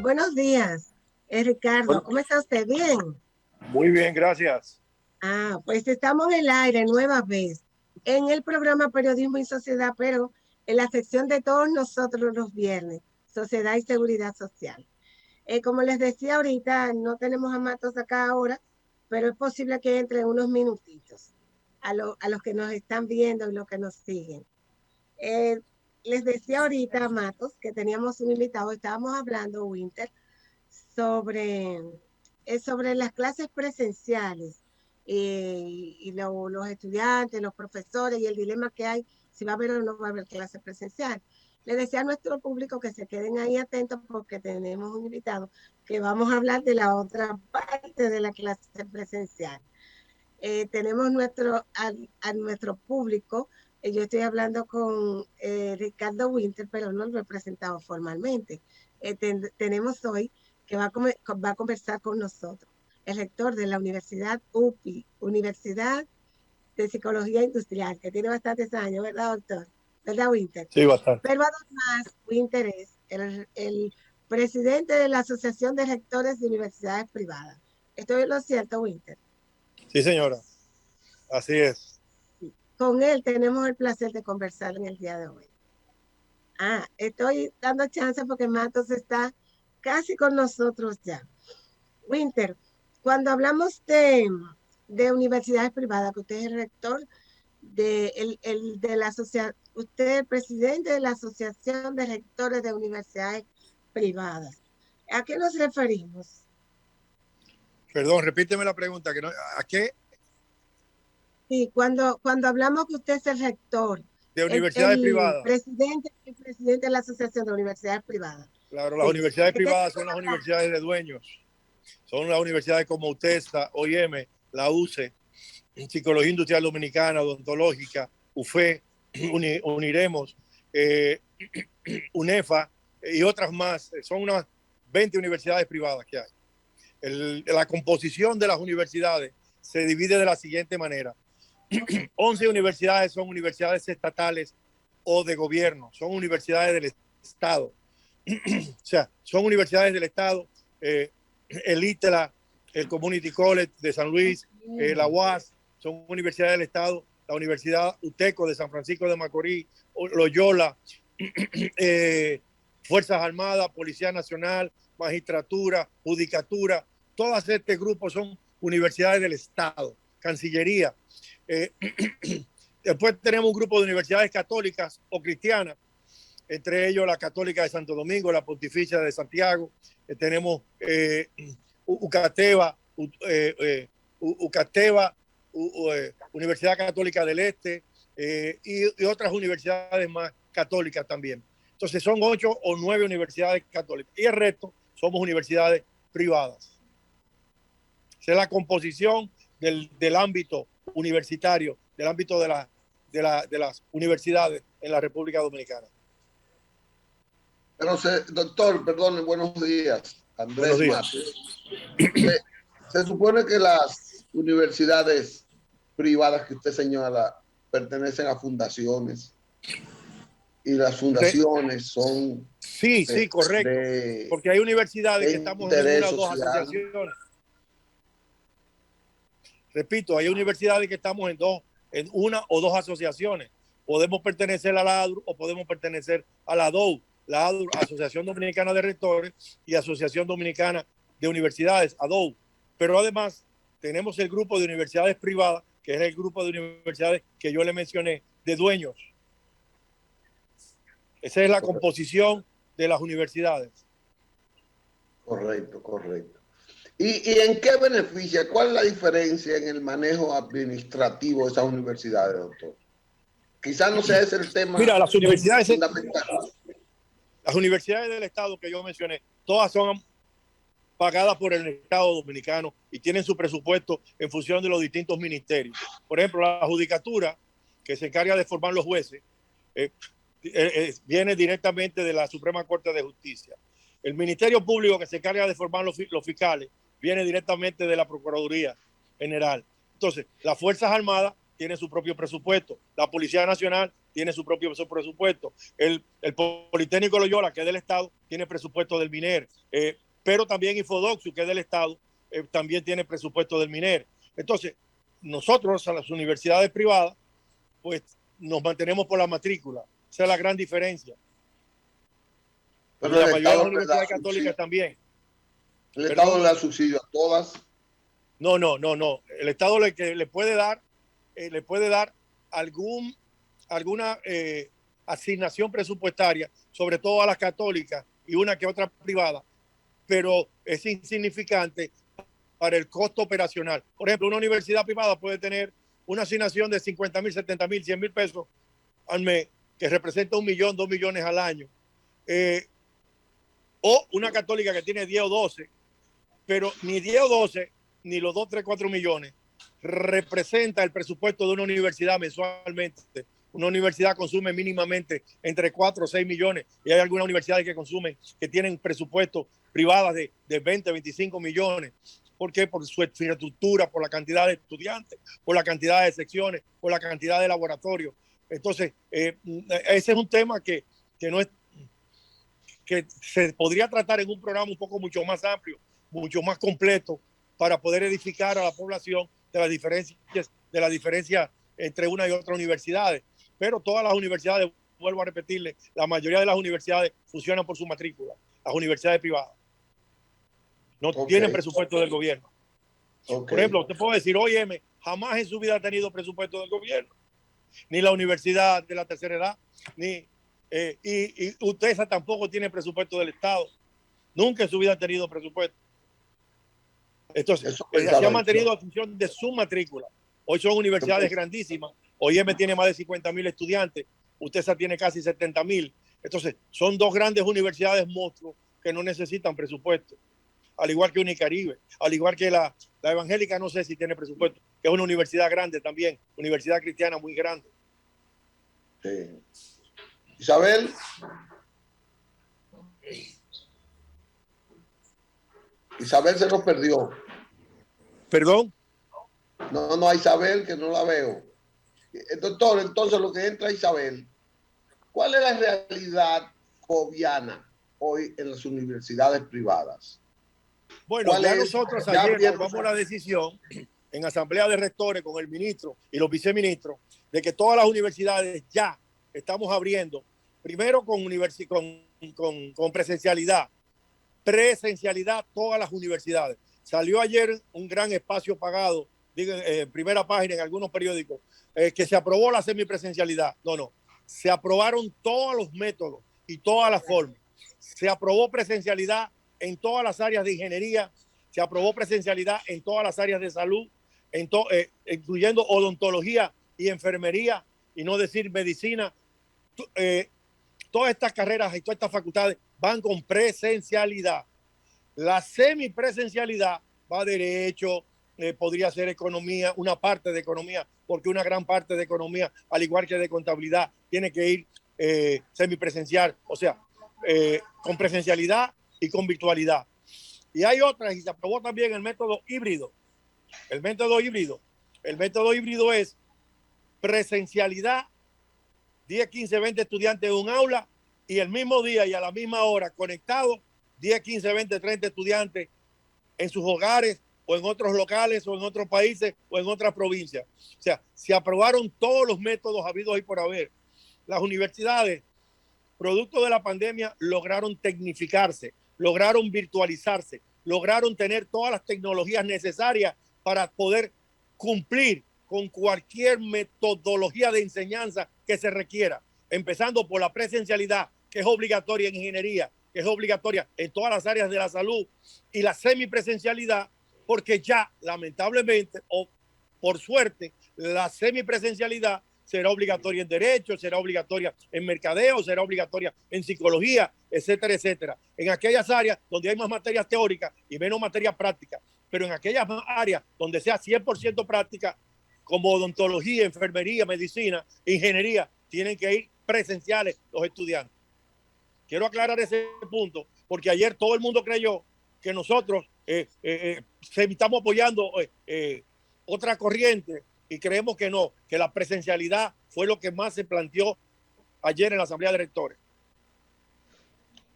Buenos días, Ricardo. Bueno, ¿Cómo está usted? ¿Bien? muy bien, gracias. Pues estamos en el aire nueva vez en el programa Periodismo y Sociedad, pero en la sección de todos nosotros los viernes, Sociedad y Seguridad Social. Como les decía ahorita, no tenemos a Matos acá ahora, pero es posible que entre unos minutitos a los que nos están viendo y los que nos siguen. Eh, Les decía ahorita a Matos que teníamos un invitado, estábamos hablando, Winter, sobre, sobre las clases presenciales y los estudiantes, los profesores y el dilema que hay si va a haber o no va a haber clases presenciales. Le decía a nuestro público que se queden ahí atentos porque tenemos un invitado que vamos a hablar de la otra parte de la clase presencial. Tenemos a nuestro público. Yo estoy hablando con Ricardo Winter, pero no lo he presentado formalmente. Tenemos hoy que va a conversar con nosotros el rector de la Universidad UPI, Universidad de Psicología Industrial, que tiene bastantes años, ¿verdad, doctor? ¿Verdad, Winter? Sí, bastante. Pero además, Winter es el presidente de la Asociación de Rectores de Universidades Privadas. ¿Estoy en lo cierto, Winter? Sí, señora. Así es. Con él tenemos el placer de conversar en el día de hoy. Estoy dando chance porque Matos está casi con nosotros ya. Winter, cuando hablamos de universidades privadas, que usted es el rector de la asociación, usted es el presidente de la Asociación de Rectores de Universidades Privadas. ¿A qué nos referimos? Perdón, repíteme la pregunta. ¿A qué? Sí, cuando hablamos que usted es el rector, De universidades privadas. el presidente de la Asociación de Universidades Privadas. Claro, las Sí. universidades privadas son las universidades de dueños. Son las universidades como UTESA, OIM, la UCE, Psicología Industrial Dominicana, Odontológica, UFE, Uniremos, UNEFA y otras más. Son unas 20 universidades privadas que hay. La composición de las universidades se divide de la siguiente manera. 11 universidades son universidades estatales o de gobierno, son universidades del Estado. O sea, son universidades del Estado, el ITLA, el Community College de San Luis, la UAS, son universidades del Estado, la Universidad UTECO de San Francisco de Macorís, Loyola, Fuerzas Armadas, Policía Nacional, Magistratura, Judicatura, todas este grupo son universidades del Estado, Cancillería. Después tenemos un grupo de universidades católicas o cristianas, entre ellos la Católica de Santo Domingo, la Pontificia de Santiago, tenemos Ucateba, Universidad Católica del Este y otras universidades más católicas también. Entonces son 8 o 9 universidades católicas y el resto somos universidades privadas. Esa es la composición del ámbito universitario, del ámbito de las universidades en la República Dominicana. Pero, doctor, perdón, buenos días. Andrés Matos. Se supone que las universidades privadas que usted señala pertenecen a fundaciones y las fundaciones son... Sí, correcto. Porque hay universidades que estamos en una o dos asociaciones. Repito, hay universidades que estamos en una o dos asociaciones. Podemos pertenecer a la ADRU o podemos pertenecer a la ADOU, la ADRU, Asociación Dominicana de Rectores, y Asociación Dominicana de Universidades, ADOU. Pero además tenemos el grupo de universidades privadas, que es el grupo de universidades que yo le mencioné, de dueños. Esa es la composición de las universidades. Correcto. ¿Y en qué beneficia? ¿Cuál es la diferencia en el manejo administrativo de esas universidades, doctor? Quizás no sea ese el tema. Mira, las universidades fundamental. Las universidades del Estado que yo mencioné, todas son pagadas por el Estado dominicano y tienen su presupuesto en función de los distintos ministerios. Por ejemplo, la judicatura, que se encarga de formar los jueces, viene directamente de la Suprema Corte de Justicia. El Ministerio Público, que se encarga de formar los fiscales, viene directamente de la Procuraduría General. Entonces, las Fuerzas Armadas tienen su propio presupuesto, la Policía Nacional tiene su propio presupuesto, el Politécnico Loyola, que es del Estado, tiene presupuesto del MINER, pero también Infodoxu, que es del Estado, también tiene presupuesto del MINER. Entonces, nosotros, a las universidades privadas, pues nos mantenemos por la matrícula. Esa es la gran diferencia. Pero la mayoría de las universidades católicas también. ¿El Estado le da subsidio a todas? No. El Estado le puede dar alguna asignación presupuestaria, sobre todo a las católicas y una que otra privada, pero es insignificante para el costo operacional. Por ejemplo, una universidad privada puede tener una asignación de 50,000, 70,000, 100,000 pesos al mes, que representa 1 millón, 2 millones al año. O una católica que tiene 10 o 12, pero ni 10 o 12, ni los 2, 3, 4 millones representa el presupuesto de una universidad mensualmente. Una universidad consume mínimamente entre 4 o 6 millones y hay algunas universidades que tienen presupuestos privadas de 20, 25 millones. ¿Por qué? Por su infraestructura, por la cantidad de estudiantes, por la cantidad de secciones, por la cantidad de laboratorios. Entonces, ese es un tema que se podría tratar en un programa un poco mucho más amplio, mucho más completo, para poder edificar a la población de las diferencias entre una y otra universidades. Pero todas las universidades, vuelvo a repetirle, la mayoría de las universidades funcionan por su matrícula, las universidades privadas. No tienen presupuesto del gobierno. Por ejemplo, te puedo decir, OIM jamás en su vida ha tenido presupuesto del gobierno, ni la Universidad de la Tercera Edad, y UTESA tampoco tiene presupuesto del Estado. Nunca en su vida ha tenido presupuesto. Entonces, se ha mantenido a función de su matrícula. Hoy son universidades grandísimas. OIM tiene más de 50,000 estudiantes. UTESA tiene casi 70,000. Entonces, son dos grandes universidades monstruos que no necesitan presupuesto. Al igual que Unicaribe, al igual que la Evangélica, no sé si tiene presupuesto, que es una universidad grande también, universidad cristiana muy grande. Sí. Isabel. Isabel se nos perdió. ¿Perdón? No, a Isabel, que no la veo. Doctor, entonces lo que entra Isabel, ¿cuál es la realidad coviana hoy en las universidades privadas? Bueno, ya nosotros ayer tomamos la decisión en asamblea de rectores con el ministro y los viceministros de que todas las universidades ya estamos abriendo, primero con presencialidad, todas las universidades. Salió ayer un gran espacio pagado, primera página en algunos periódicos, que se aprobó la semipresencialidad. No, se aprobaron todos los métodos y todas las formas. Se aprobó presencialidad en todas las áreas de ingeniería, se aprobó presencialidad en todas las áreas de salud, incluyendo odontología y enfermería, y no decir medicina. Todas estas carreras y todas estas facultades van con presencialidad. La semipresencialidad va a derecho, podría ser economía, una parte de economía, porque una gran parte de economía, al igual que de contabilidad, tiene que ir semipresencial, o sea, con presencialidad y con virtualidad. Y hay otras, y se aprobó también el método híbrido. El método híbrido es presencialidad, 10, 15, 20 estudiantes en un aula, y el mismo día y a la misma hora conectados, 10, 15, 20, 30 estudiantes en sus hogares o en otros locales o en otros países o en otras provincias. O sea, se aprobaron todos los métodos habidos y por haber. Las universidades, producto de la pandemia, lograron tecnificarse, lograron virtualizarse, lograron tener todas las tecnologías necesarias para poder cumplir con cualquier metodología de enseñanza que se requiera, empezando por la presencialidad, que es obligatoria en ingeniería, que es obligatoria en todas las áreas de la salud, y la semipresencialidad, porque ya lamentablemente o por suerte la semipresencialidad será obligatoria en derecho, será obligatoria en mercadeo, será obligatoria en psicología, etcétera, etcétera. En aquellas áreas donde hay más materias teóricas y menos materias prácticas, pero en aquellas áreas donde sea 100% práctica, como odontología, enfermería, medicina, ingeniería, tienen que ir presenciales los estudiantes. Quiero aclarar ese punto, porque ayer todo el mundo creyó que nosotros estamos apoyando otra corriente y creemos que no, que la presencialidad fue lo que más se planteó ayer en la Asamblea de Rectores.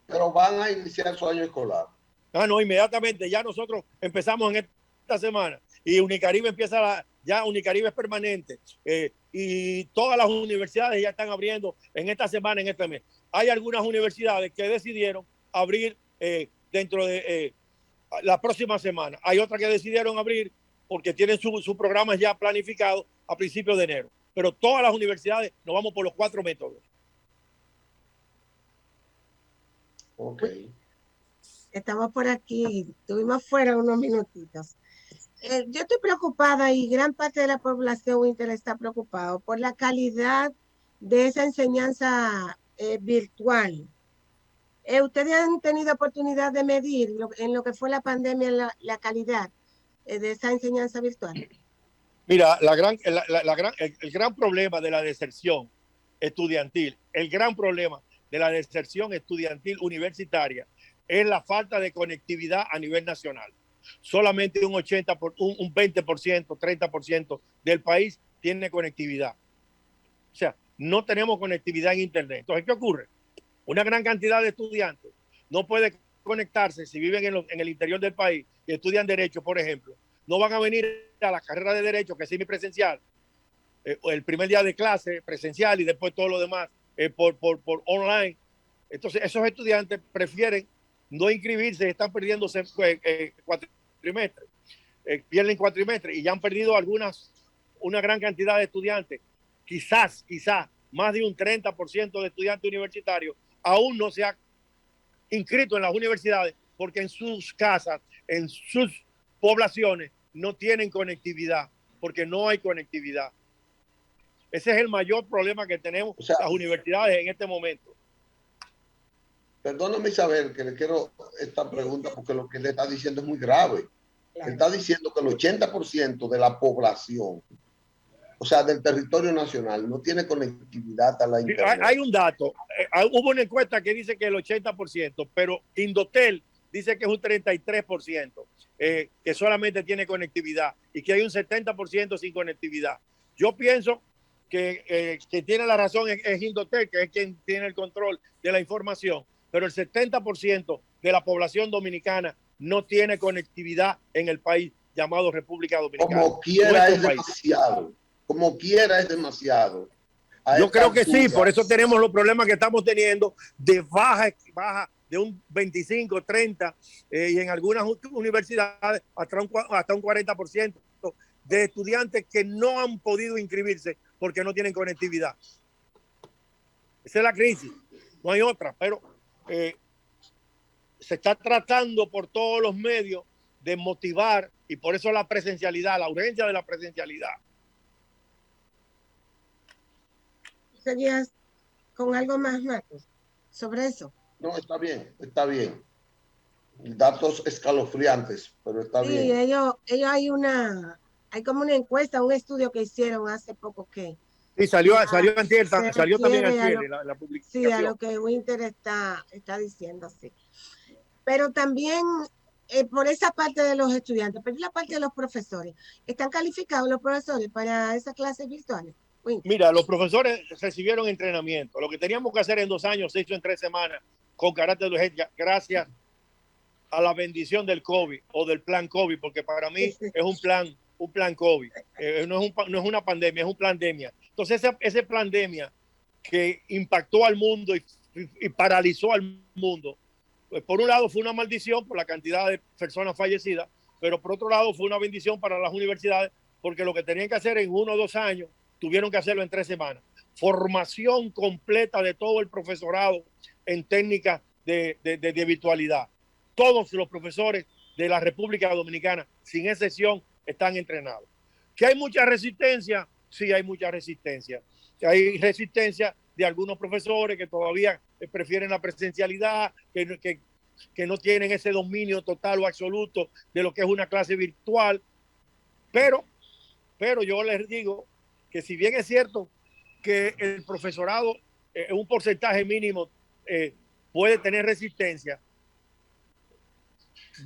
Pero van a iniciar su año escolar. No, inmediatamente, ya nosotros empezamos en esta semana y Unicaribe empieza, ya Unicaribe es permanente y todas las universidades ya están abriendo en esta semana, en este mes. Hay algunas universidades que decidieron abrir dentro de la próxima semana. Hay otras que decidieron abrir porque tienen sus programas ya planificados a principios de enero. Pero todas las universidades nos vamos por los 4 métodos. Ok. Estamos por aquí, estuvimos fuera unos minutitos. Yo estoy preocupada y gran parte de la población Winter está preocupado por la calidad de esa enseñanza virtual. ¿Ustedes han tenido oportunidad de medir en lo que fue la pandemia la calidad de esa enseñanza virtual? Mira, el gran problema de la deserción estudiantil, el gran problema de la deserción estudiantil universitaria es la falta de conectividad a nivel nacional. Solamente un 20%, 30% del país tiene conectividad. O sea, no tenemos conectividad en Internet. Entonces, ¿qué ocurre? Una gran cantidad de estudiantes no puede conectarse si viven en el interior del país y estudian Derecho, por ejemplo. No van a venir a la carrera de Derecho, que es semipresencial, el primer día de clase presencial y después todo lo demás por online. Entonces, esos estudiantes prefieren no inscribirse, están perdiéndose cuatrimestres, pierden cuatrimestres y ya han perdido una gran cantidad de estudiantes. Quizás más de un 30% de estudiantes universitarios aún no se ha inscrito en las universidades porque en sus casas, en sus poblaciones no tienen conectividad, porque no hay conectividad. Ese es el mayor problema que tenemos las universidades en este momento. Perdóname, Isabel, que le quiero esta pregunta porque lo que le está diciendo es muy grave. Claro. Está diciendo que el 80% de la población, o sea, del territorio nacional, no tiene conectividad a la internet. Hay un dato. Hubo una encuesta que dice que el 80%, pero Indotel dice que es un 33%, que solamente tiene conectividad y que hay un 70% sin conectividad. Yo pienso que tiene la razón es Indotel, que es quien tiene el control de la información, pero el 70% de la población dominicana no tiene conectividad en el país llamado República Dominicana. Como quiera es demasiado. Como quiera es demasiado. Yo creo que sí, por eso tenemos los problemas que estamos teniendo de baja de un 25, 30 y en algunas universidades hasta un 40% de estudiantes que no han podido inscribirse porque no tienen conectividad. Esa es la crisis, no hay otra, pero se está tratando por todos los medios de motivar y por eso la presencialidad, la urgencia de la presencialidad. ¿Seguías con algo más, Marcos, sobre eso? No, está bien, está bien. Datos escalofriantes, pero está bien. Sí, ellos hay como una encuesta, un estudio que hicieron hace poco que... Sí, salió también antier la publicación. Sí, a lo que Winter está diciendo, sí. Pero también por esa parte de los estudiantes, pero la parte de los profesores, ¿están calificados los profesores para esas clases virtuales? Mira, los profesores recibieron entrenamiento. Lo que teníamos que hacer en 2 años se hizo en 3 semanas con carácter de urgencia, gracias a la bendición del COVID o del plan COVID, porque para mí es un plan COVID. No es una pandemia, es un pandemia. Entonces ese pandemia que impactó al mundo y paralizó al mundo, pues por un lado fue una maldición por la cantidad de personas fallecidas, pero por otro lado fue una bendición para las universidades, porque lo que tenían que hacer en 1 o 2 años, tuvieron que hacerlo en 3 semanas. Formación completa de todo el profesorado en técnicas de virtualidad. Todos los profesores de la República Dominicana, sin excepción, están entrenados. ¿Que hay mucha resistencia? Sí, hay mucha resistencia. Hay resistencia de algunos profesores que todavía prefieren la presencialidad, que no tienen ese dominio total o absoluto de lo que es una clase virtual. Pero yo les digo que si bien es cierto que el profesorado, un porcentaje mínimo, puede tener resistencia.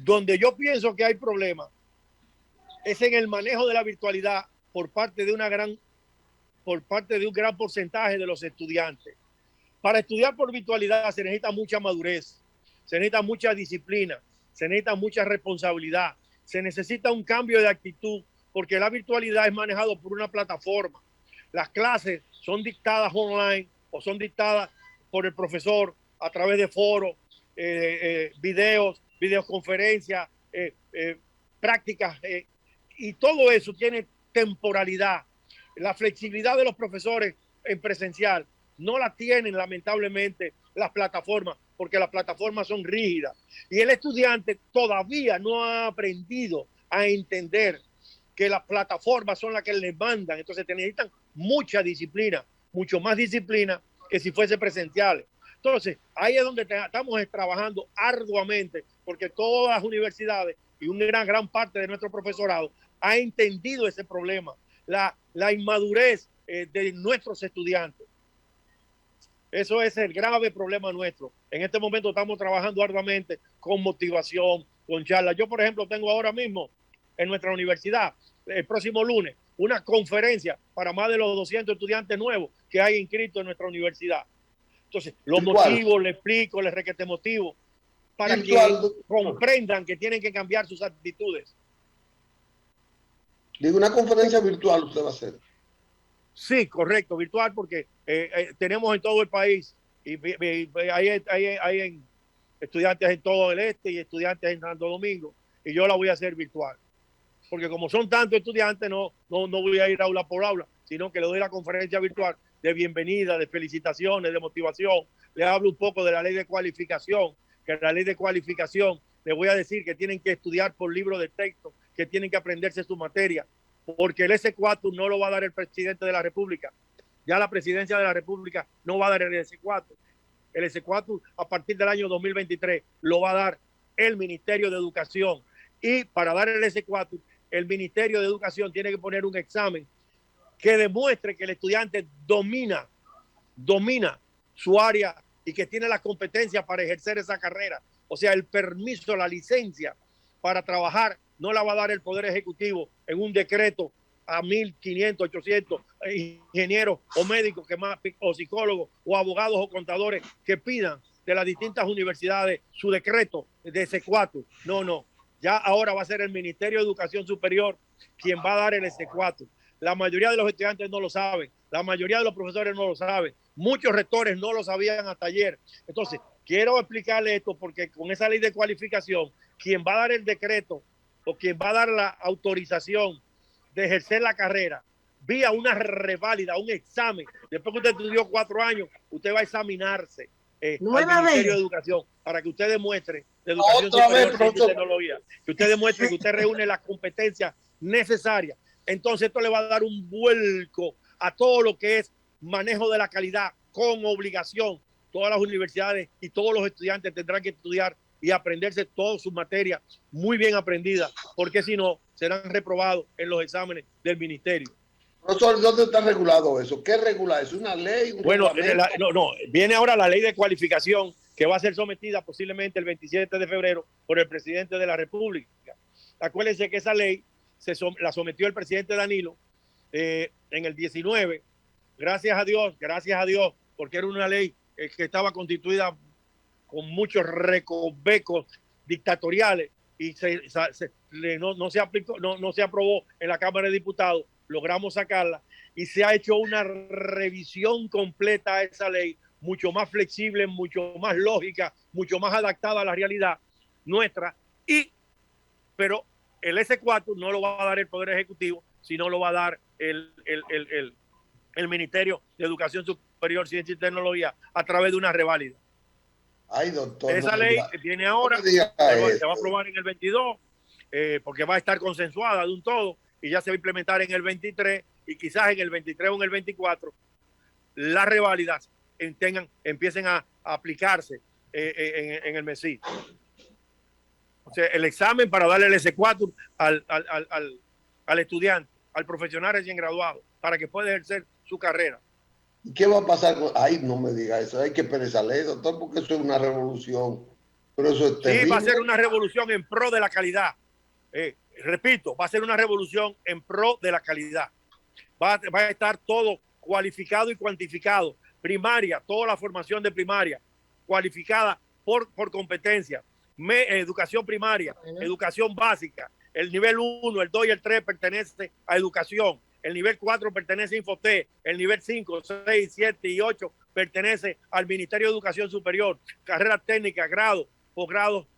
Donde yo pienso que hay problemas es en el manejo de la virtualidad por parte de un gran porcentaje de los estudiantes. Para estudiar por virtualidad se necesita mucha madurez, se necesita mucha disciplina, se necesita mucha responsabilidad, se necesita un cambio de actitud, porque la virtualidad es manejado por una plataforma. Las clases son dictadas online o son dictadas por el profesor a través de foros, videoconferencias, prácticas, y todo eso tiene temporalidad. La flexibilidad de los profesores en presencial no la tienen lamentablemente las plataformas, porque las plataformas son rígidas. Y el estudiante todavía no ha aprendido a entender que las plataformas son las que le mandan. Entonces te necesitan mucha disciplina, mucho más disciplina que si fuese presenciales. Entonces, ahí es donde estamos trabajando arduamente, porque todas las universidades y una gran parte de nuestro profesorado ha entendido ese problema, la inmadurez de nuestros estudiantes. Eso es el grave problema nuestro. En este momento estamos trabajando arduamente con motivación, con charlas. Yo, por ejemplo, tengo ahora mismo en nuestra universidad, el próximo lunes, una conferencia para más de los 200 estudiantes nuevos que hay inscritos en nuestra universidad. Entonces, los motivos, les explico, les requete motivo para que comprendan que tienen que cambiar sus actitudes. Digo, una conferencia virtual usted va a hacer. Sí, correcto, virtual, porque tenemos en todo el país y hay estudiantes en todo el este y estudiantes en Santo Domingo, y yo la voy a hacer virtual. Porque como son tantos estudiantes, no voy a ir aula por aula, sino que le doy la conferencia virtual de bienvenida, de felicitaciones, de motivación. Le hablo un poco de la ley de cualificación, que la ley de cualificación, le voy a decir que tienen que estudiar por libro de texto, que tienen que aprenderse su materia, porque el S4 no lo va a dar el presidente de la República. Ya la presidencia de la República no va a dar el S4. El S4 a partir del año 2023 lo va a dar el Ministerio de Educación. Y para dar el S4, el Ministerio de Educación tiene que poner un examen que demuestre que el estudiante domina su área y que tiene las competencias para ejercer esa carrera. O sea, el permiso, la licencia para trabajar no la va a dar el Poder Ejecutivo en un decreto a 1.500, 800 ingenieros o médicos o psicólogos o abogados o contadores que pidan de las distintas universidades su decreto de S4. No. Ya ahora va a ser el Ministerio de Educación Superior quien va a dar el S4. La mayoría de los estudiantes no lo saben. La mayoría de los profesores no lo saben. Muchos rectores no lo sabían hasta ayer. Entonces, quiero explicarle esto porque con esa ley de cualificación, quien va a dar el decreto o quien va a dar la autorización de ejercer la carrera vía una reválida, un examen. Después que usted estudió 4 años, usted va a examinarse al Ministerio de Educación para que usted demuestre de educación superior, ciencia y tecnología, que usted demuestre que usted reúne las competencias necesarias. Entonces esto le va a dar un vuelco a todo lo que es manejo de la calidad con obligación. Todas las universidades y todos los estudiantes tendrán que estudiar y aprenderse todas sus materias muy bien aprendidas, porque si no, serán reprobados en los exámenes del ministerio. Profesor, ¿dónde está regulado eso? ¿Qué regula? ¿Es una ley? Bueno, viene ahora la ley de cualificación que va a ser sometida posiblemente el 27 de febrero por el presidente de la República. Acuérdense que esa ley la sometió el presidente Danilo en el 19. Gracias a Dios, porque era una ley que estaba constituida con muchos recovecos dictatoriales y no se aplicó, no se aprobó en la Cámara de Diputados. Logramos sacarla y se ha hecho una revisión completa a esa ley, mucho más flexible, mucho más lógica, mucho más adaptada a la realidad nuestra. Pero el S4 no lo va a dar el Poder Ejecutivo, sino lo va a dar el Ministerio de Educación Superior, Ciencia y Tecnología a través de una reválida. Ay, doctor. Esa ley que viene ahora se va a aprobar en el 22 porque va a estar consensuada de un todo y ya se va a implementar en el 23 y quizás en el 23 o en el 24 las reválidas empiecen a aplicarse en el MESI. O sea, el examen para darle el S4 al estudiante, al profesional recién graduado, para que pueda ejercer su carrera. ¿Y qué va a pasar con...? Ay, no me diga eso, hay que pensarle, doctor, porque eso es una revolución. Pero eso es terrible. Sí, va a ser una revolución en pro de la calidad. Repito, va a ser una revolución en pro de la calidad. Va a estar todo cualificado y cuantificado. Primaria, toda la formación de primaria, cualificada por competencia. Educación primaria, educación básica. El nivel 1, el 2 y el 3 pertenece a educación. El nivel 4 pertenece a Infotec. El nivel 5, 6, 7 y 8 pertenece al Ministerio de Educación Superior. Carreras técnicas, grado, posgrado,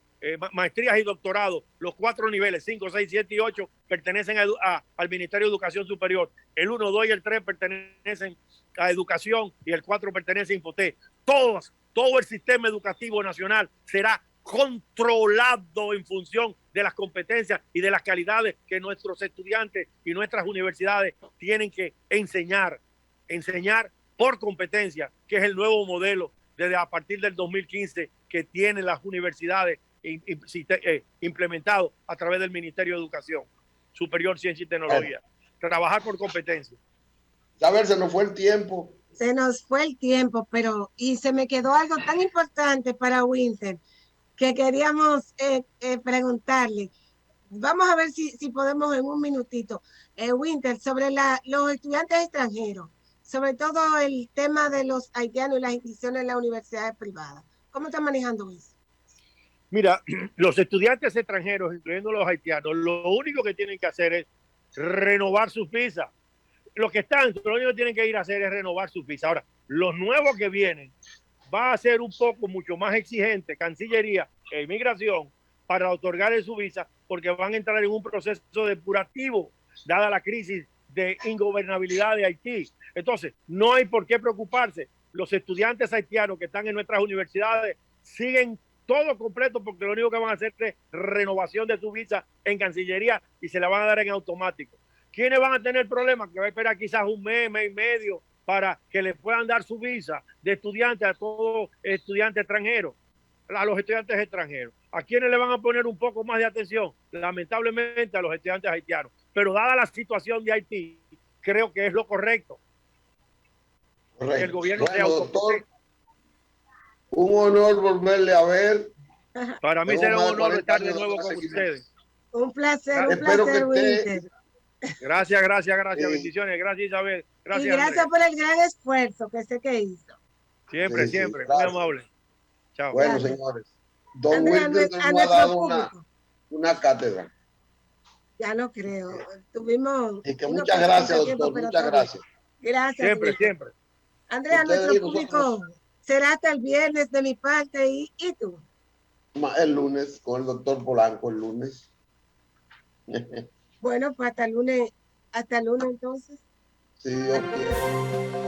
maestrías y doctorados. Los 4 niveles, 5, 6, 7 y 8, pertenecen al Ministerio de Educación Superior. El 1, 2 y el 3 pertenecen a educación y el 4 pertenece a Infotec. Todo el sistema educativo nacional será controlado en función de las competencias y de las calidades que nuestros estudiantes y nuestras universidades tienen que enseñar por competencia, que es el nuevo modelo desde a partir del 2015 que tienen las universidades implementado a través del Ministerio de Educación Superior, Ciencia y Tecnología. Trabajar por competencia. A ver, se nos fue el tiempo. Se nos fue el tiempo, y se me quedó algo tan importante para Winter que queríamos preguntarle. Vamos a ver si podemos en un minutito. Winter, sobre los estudiantes extranjeros, sobre todo el tema de los haitianos y las inscripciones en las universidades privadas. ¿Cómo están manejando eso? Mira, los estudiantes extranjeros, incluyendo los haitianos, lo único que tienen que hacer es renovar sus visas. Los que están, lo único que tienen que ir a hacer es renovar sus visas. Ahora, los nuevos que vienen, va a ser un poco mucho más exigente Cancillería e Inmigración para otorgar su visa, porque van a entrar en un proceso depurativo, dada la crisis de ingobernabilidad de Haití. Entonces, no hay por qué preocuparse. Los estudiantes haitianos que están en nuestras universidades siguen todo completo, porque lo único que van a hacer es renovación de su visa en Cancillería y se la van a dar en automático. ¿Quiénes van a tener problemas? Que va a esperar quizás un mes y medio para que le puedan dar su visa de estudiante a todo estudiante extranjero, a los estudiantes extranjeros. ¿A quiénes le van a poner un poco más de atención? Lamentablemente a los estudiantes haitianos. Pero dada la situación de Haití, creo que es lo correcto. Correcto. El gobierno bueno, doctor, un honor volverle a ver. Para mí será un honor estar de nuevo con ustedes. Un placer, Winter. Gracias. Sí. Bendiciones. Gracias, Isabel. Gracias, y gracias por el gran esfuerzo que sé que hizo. Siempre. Muy amable. Chao. Bueno, gracias. Señores. Don Winter nos ha dado una cátedra. Ya no creo. Tuvimos... Y que muchas gracias, doctor. Muchas gracias. Gracias. Siempre. Andrea, nuestro público será hasta el viernes de mi parte. ¿Y tú? El lunes, con el doctor Polanco, el lunes. Bueno, pues hasta el lunes entonces. Sí, Dios quiere.